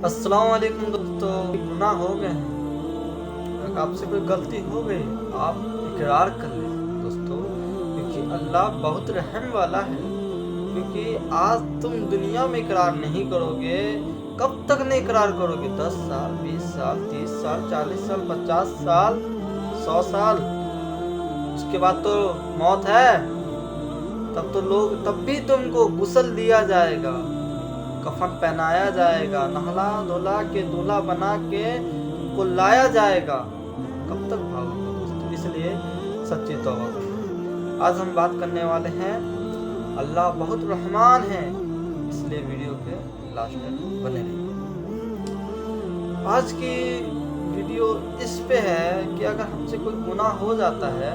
السلام علیکم دوستو، گناہ ہو گئے ہیں، اگر آپ سے کوئی غلطی ہو گئی آپ اقرار کر لیں دوستو، کیونکہ اللہ بہت رحم والا ہے۔ کیونکہ آج تم دنیا میں اقرار نہیں کرو گے، کب تک نہیں اقرار کرو گے؟ 10 سال، 20 سال، 30 سال، 40 سال، 50 سال، 100 سال، اس کے بعد تو موت ہے۔ تب بھی تم کو غسل دیا جائے گا، کفن پہنایا جائے گا، نہلا دھلا کے دولہا بنا کے تم کو لایا جائے گا۔ کب تک بھاگو گے دوستو؟ اس لیے سچی توبہ کرو۔ آج ہم بات کرنے والے ہیں اللہ بہت رحمان ہے، اس لیے ویڈیو کے لاسٹ تک بنے رہیے۔ آج کی ویڈیو اس پہ ہے کہ اگر ہم سے کوئی گناہ ہو جاتا ہے،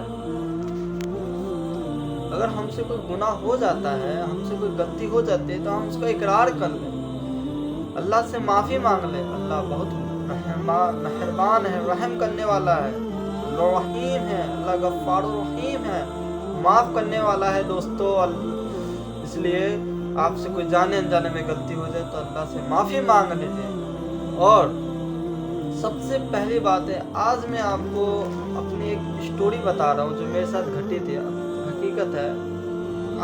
ہم سے کوئی غلطی ہو جاتی ہے تو ہم اس کا اقرار کر لیں، اللہ سے معافی مانگ لیں۔ اللہ بہت مہربان ہے، رحم کرنے والا ہے، رحیم ہے، اللہ غفار و رحیم ہے، معاف کرنے والا ہے دوستو۔ اس لیے آپ سے کوئی جانے انجانے میں غلطی ہو جائے تو اللہ سے معافی مانگ لیجیے۔ اور سب سے پہلی بات ہے، آج میں آپ کو اپنی ایک اسٹوری بتا رہا ہوں جو میرے ساتھ گھٹی تھی، حقیقت ہے۔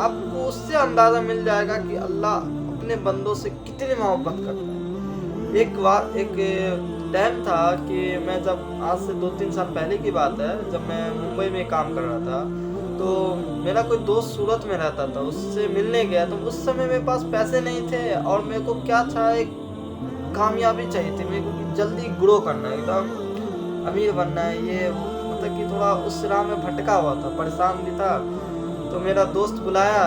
آپ کو اس سے اندازہ مل جائے گا کہ اللہ اپنے بندوں سے کتنی محبت کرتا ہے۔ ایک ٹائم تھا کہ میں جب آج سے 2-3 سال پہلے کی بات ہے، جب میں ممبئی میں کام کر رہا تھا تو میرا کوئی دوست سورت میں رہتا تھا، اس سے ملنے گیا تو اس سمے میرے پاس پیسے نہیں تھے اور میرے کو کیا تھا، ایک کامیابی چاہیے تھی، میرے کو جلدی گرو کرنا ہے، ایک دم امیر بننا ہے، یہ مطلب کہ تھوڑا اس راہ میں بھٹکا ہوا تھا، پریشان بھی تھا۔ تو میرا دوست بلایا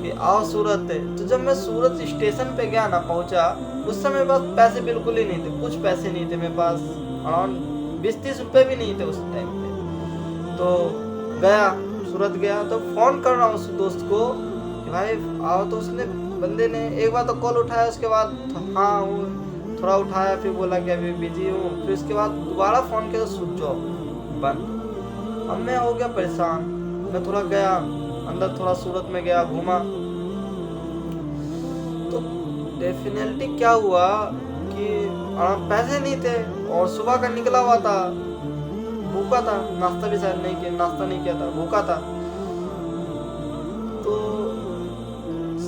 کہ آؤ سورت۔ تو جب میں سورت اسٹیشن پہ گیا نا، پہنچا، اس سے میرے پاس پیسے بالکل ہی نہیں تھے، کچھ پیسے نہیں تھے میرے پاس، اراؤنڈ 20-30 روپے بھی نہیں تھے اس ٹائم پہ۔ تو سورت گیا تو فون کر رہا ہوں اس دوست کو کہ بھائی آؤ، تو اس نے بندے نے ایک بار تو کال اٹھایا، اس کے بعد ہاں تھوڑا اٹھایا، پھر بولا کہ ابھی بزی ہوں، پھر اس کے بعد دوبارہ فون کیا تو سوئچ آف، بند۔ اب میں ہو گیا پریشان، میں تھوڑا گیا اندر، تھوڑا سورت میں گیا، گھوما، تو ڈیفینیٹلی کیا ہوا کہ پیسے نہیں تھے اور صبح کا نکلا ہوا تھا، بھوکا تھا، ناشتہ بھی شاید ناشتہ نہیں کیا تھا، بھوکا تھا۔ تو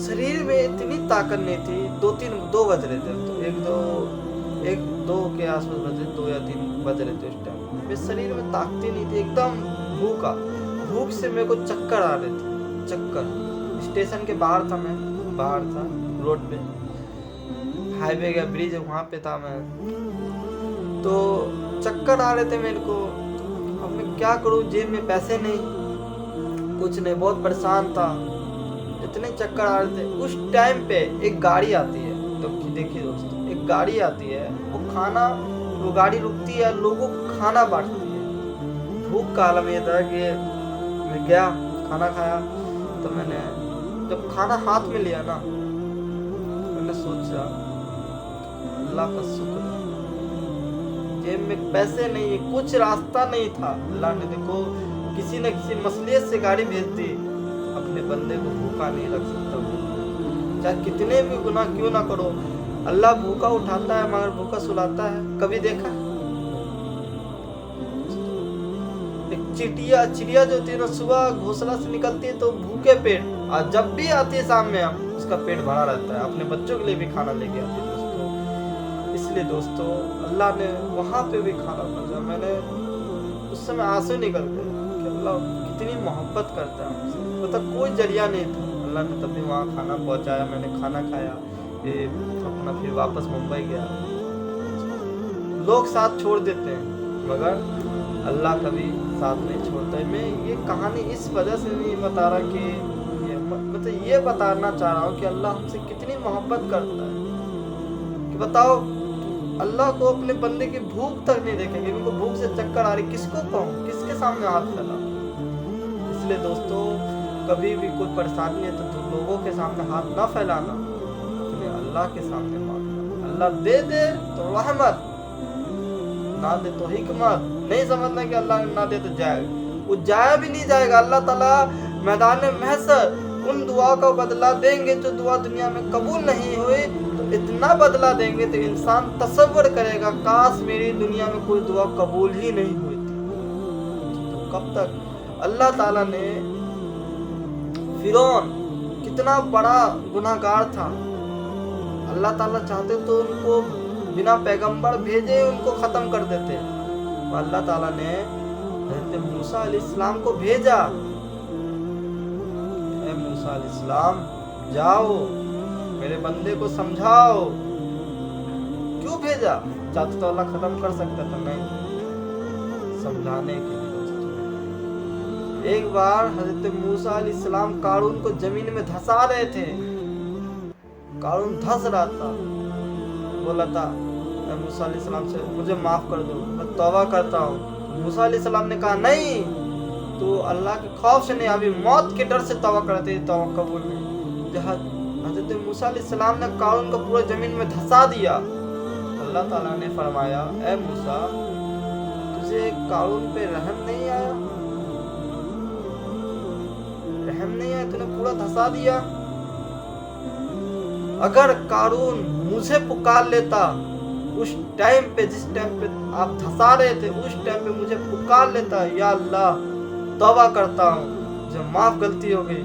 شریر میں اتنی طاقت نہیں تھی، 2 بج رہے تھے، تو 1-2 کے آس پاس بجے، 2 یا 3 بج رہے تھے اس ٹائم، میرے شریر میں طاقت نہیں تھی، ایک دم بھوک سے میرے کو چکر آ رہے تھے، چکر۔ اسٹیشن کے باہر تھا، میں باہر تھا روڈ پہ، ہائی وے کا برج وہاں پہ تھا میں، تو چکر آ رہے تھے میرے کو۔ اب میں کیا کروں، جیب میں پیسے نہیں، کچھ نہیں، بہت پریشان تھا، اتنے چکر آ رہے تھے۔ اس ٹائم پہ ایک گاڑی آتی ہے، تو دیکھیے دوستو، ایک گاڑی آتی ہے، وہ گاڑی رکتی ہے، لوگوں کو کھانا بانٹتی ہے۔ بھوک کا عالم یہ تھا کہ میں گیا، کھانا کھایا، تو میں نے جب کھانا ہاتھ میں لیا نا، میں نے سوچا اللہ کا شکر ہے، جیب میں پیسے نہیں، کچھ راستہ نہیں تھا، اللہ نے دیکھو کسی نہ کسی مصلحت سے گاڑی بھیج دی۔ اپنے بندے کو بھوکا نہیں رکھ سکتا، چاہے کتنے بھی گناہ کیوں نہ کرو، اللہ بھوکا اٹھاتا ہے مگر بھوکا سلاتا ہے، کبھی دیکھا؟ ایک چڑیا جو ہوتی ہے نا، صبح گھونسلہ سے نکلتی ہے تو بھوکے پیٹ، اور جب بھی آتی ہے شام میں اس کا پیٹ بھرا رہتا ہے، اپنے بچوں کے لیے بھی کھانا لے کے آتی ہے دوستو۔ اس لیے دوستو اللہ نے وہاں پہ بھی کھانا بھیجا، میں نے اس سمے آنسو نکل گئے کہ اللہ کتنی محبت کرتا ہے ہم سے، مطلب کوئی ذریعہ نہیں تھا، اللہ نے تب بھی وہاں کھانا پہنچایا، میں نے کھانا کھایا، پھر واپس ممبئی گیا۔ لوگ ساتھ چھوڑ دیتے ہیں مگر اللہ کبھی ساتھ نہیں چھوڑتا ہے۔ میں یہ کہانی اس وجہ سے نہیں بتا رہا کہ مطلب یہ بتانا چاہ رہا ہوں کہ اللہ ہم سے کتنی محبت کرتا ہے، کہ بتاؤ اللہ کو اپنے بندے کی بھوک تک نہیں دیکھیں گے، ان کو بھوک سے چکر آ رہی، کس کو کہوں، کس کے سامنے ہاتھ پھیلاؤں؟ اس لیے دوستو کبھی بھی کوئی پریشانی ہے تو لوگوں کے سامنے ہاتھ نہ پھیلانا، اپنے اللہ کے سامنے مانگنا، اللہ دے دے تو رحمت، نہ دے تو حکمت۔ نہیں سمجھنا کہ اللہ نہ دے تو جائے، وہ جایا بھی نہیں جائے گا، اللہ تعالیٰ میدان محشر ان دعا کا بدلہ دیں گے جو دعا دنیا میں قبول نہیں ہوئی، تو इतना बदला देंगे तो इंसान तसव्वुर करेगा काश मेरी दुनिया में कोई दुआ कबूल ही नहीं हुई थी। तो कब तक अल्लाह ताला ने, फिरौन कितना बड़ा गुनाहगार था, अल्लाह ताला चाहते तो उनको बिना पैगंबर भेजे उनको खत्म कर देते, तो अल्लाह ताला ने हज़रत मूसा अलैहिस्सलाम को भेजा, ए मूसा अलैहिस्सलाम जाओ मेरे बंदे को समझाओ। क्यों भेजा? चाहते तो अल्लाह खत्म कर सकता था, नहीं, समझाने के लिए दोस्तों। एक बार हजरत मूसा अलैहिस्सलाम कारून को जमीन में धंसा रहे थे, कारून धंस रहा था, बोला था मूसा अलैहिस्सलाम से मुझे माफ कर दो, मैं तौबा करता हूँ। मूसा अलैहिस्सलाम ने कहा नहीं, तो अल्लाह के खौफ से नहीं, अभी मौत के डर से तौबा करते, तौबा कबूल नहीं। हजरत मूसा अलैहिस्सलाम ने कारून को पूरे जमीन में धंसा दिया। अल्लाह ताला ने फरमाया, ए मूसा तुझे कारून पे रहम नहीं आया? रहम नहीं आया? तूने पूरा धंसा दिया। अगर कारून मुझे पुकार लेता उस टाइम पे, जिस टाइम पे आप धंसा रहे थे, उस टाइम पे मुझे पुकार लेता, या अल्लाह तौबा करता हूँ, मुझे माफ गलती हो गई,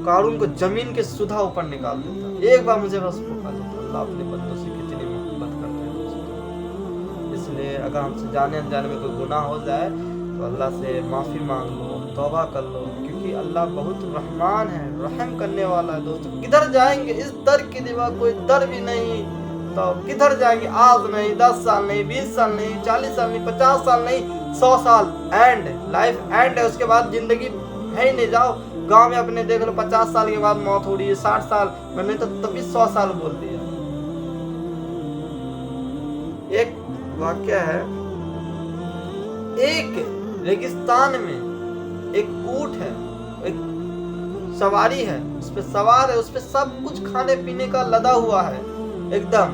कारून को जमीन के सुधा ऊपर निकाल देता, एक बार मुझे बस पुकार लेता। अल्लाह अपने बंदों से कितनी मोहब्बत करते हैं दोस्तों। इसलिए अगर हमसे जाने अनजाने में कोई गुनाह हो जाए तो अल्लाह से माफ़ी मांग लो, तौबा कर लो, क्योंकि अल्लाह बहुत रहमान है, रहम करने वाला है दोस्तों। किधर जाएंगे? इस दर के सिवा कोई दर भी नहीं, तो किधर जाएंगे? आज नहीं, 10 साल नहीं, 20 साल नहीं, 40 साल नहीं, 50 साल नहीं, 100 साल एंड, लाइफ एंड है, उसके बाद जिंदगी है ही नहीं। जाओ गांव में अपने देख लो, 50 साल के बाद मौत हो रही है, 60 साल, मैंने तो तभी 100 साल बोल दिया। एक वाक्य है, एक रेगिस्तान में एक ऊंट है, एक सवारी है, उस पे सवार है, उस पे सब कुछ खाने पीने का लदा हुआ है एकदम,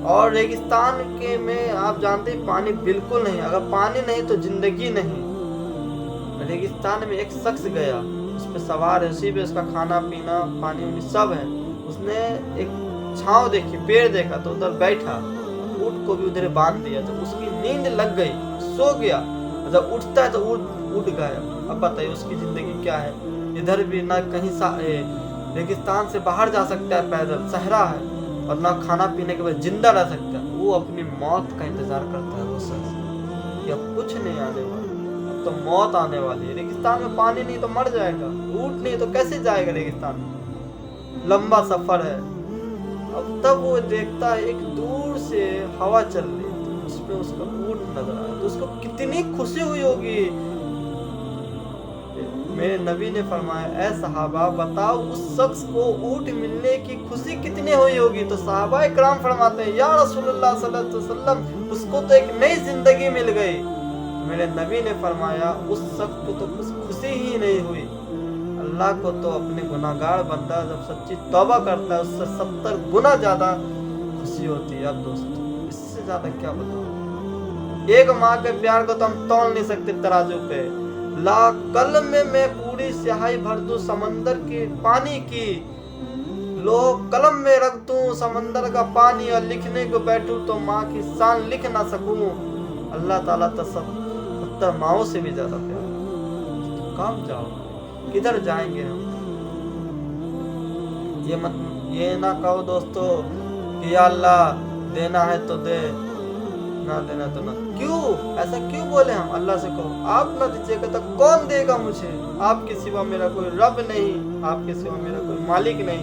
और रेगिस्तान के में आप जानते हैं पानी बिल्कुल नहीं, अगर पानी नहीं तो जिंदगी नहीं। रेगिस्तान में एक शख्स गया, उस पे सवार है, उसी पे उसका खाना पीना पानी वानी सब है। उसने एक छांव देखी, पेड़ देखा तो उधर बैठा, ऊँट को भी उधर बांध दिया, तो उसकी नींद लग गई, सो गया। जब उठता है तो उठ गया। अब बताइए उसकी जिंदगी क्या है? इधर भी ना कहीं रेगिस्तान से बाहर जा सकता है पैदल, सहरा है, और ना खाना पीने के बाद जिंदा रह सकता है। वो अपनी मौत का इंतजार करता है वो शख्स, कि अब कुछ नहीं आने वाला, अब तो मौत आने वाली है। रेगिस्तान में पानी नहीं तो मर जाएगा, ऊँट नहीं तो कैसे जाएगा रेगिस्तान में, लंबा सफर है। अब तब वो देखता है एक दूर से हवा चल रही है, तो उस पे उसका ऊँट नजर आया, तो उसको कितनी खुशी हुई होगी। मेरे नबी ने फरमाया, ऐ सहाबा बताओ उस शख्स को ऊँट मिलने की खुशी कितनी हुई होगी? तो सहाबा इकराम फरमाते हैं, या रसूलुल्लाह सल्लल्लाहु अलैहि वसल्लम उसको तो एक नई जिंदगी मिल गई। मेरे नबी ने फरमाया, उस शख्स को तो कुछ खुशी ही नहीं हुई। अल्लाह को तो अपने गुनाहगार बंदा जब सच्ची तौबा करता है उससे 70 गुना ज्यादा खुशी होती है। अब दोस्तों इससे ज्यादा क्या बताऊं? एक माँ के प्यार को तो हम तोल नहीं सकते तराजू पे। ला कलम में मैं पूरी स्याही भर दूं समंदर के पानी की, लो कलम में रख दूं समंदर का पानी, और लिखने को बैठूं तो माँ की शान लिख ना सकूं। अल्लाह ताला तो 70 माओं से भी ज्यादा प्यार। कहाँ जाओ, किधर जाएंगे हम? ये ना कहो दोस्तों कि या अल्लाह देना है तो दे, ना देना तो ना। क्यों ऐसा क्यों बोले हम? अल्लाह से कहो आप ना दीजिएगा तो कौन देगा मुझे? आपके सिवा मेरा कोई रब नहीं, आपके सिवा मेरा कोई मालिक नहीं।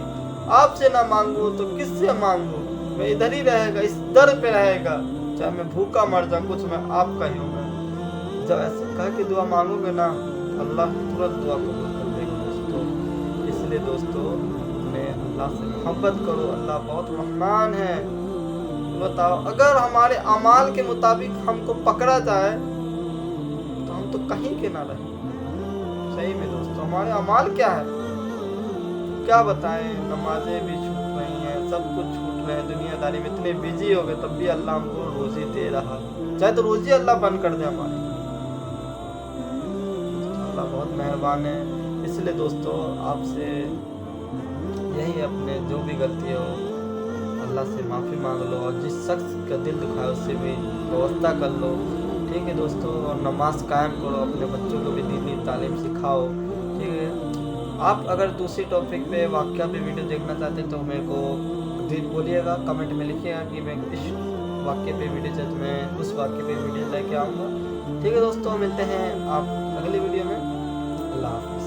आपसे ना मांगू तो किससे मांगू? मैं इधर ही रहेगा, इस दर पे रहेगा, चाहे मैं भूखा मर जाऊं, कुछ मैं आपका ही हूँ। जब ऐसे कह के दुआ मांगोगे ना, अल्लाह तुरंत दुआ कबूल कर देगा दोस्तों। इसलिए दोस्तों अल्लाह से मोहब्बत करो, अल्लाह बहुत रहमान है। बताओ अगर हमारे अमाल के मुताबिक हमको पकड़ा जाए तो हम तो कहीं के ना रहे। सही में दोस्तों हमारे अमाल क्या है, क्या बताएं? नमाजें भी छूट रही हैं, सब कुछ छूट रहे हैं, दुनियादारी में इतने बिजी हो गए, तब भी अल्लाह हमको रोजी दे रहा। चाहे तो रोजी अल्लाह बंद कर दे हमारी, अल्लाह बहुत मेहरबान है। इसलिए दोस्तों आपसे यही अपने जो भी गलती हो अल्लाह से माफ़ी मांग लो और जिस शख्स का दिल दुखाए उससे भी व्यवस्था कर लो। ठीक है दोस्तों, और नमाज कायम करो, अपने बच्चों को भी दीनी तालीम सिखाओ। ठीक है, आप अगर दूसरी टॉपिक पे वाक़या पे वीडियो देखना चाहते हैं तो मेरे को बोलिएगा, कमेंट में लिखिएगा कि मैं इस वाक़ये पे वीडियो चाहिए तो मैं उस वाक़ये पे वीडियो लेके आऊँगा। ठीक है दोस्तों, मिलते हैं आप अगली वीडियो में। अल्लाह हाफ़िज़।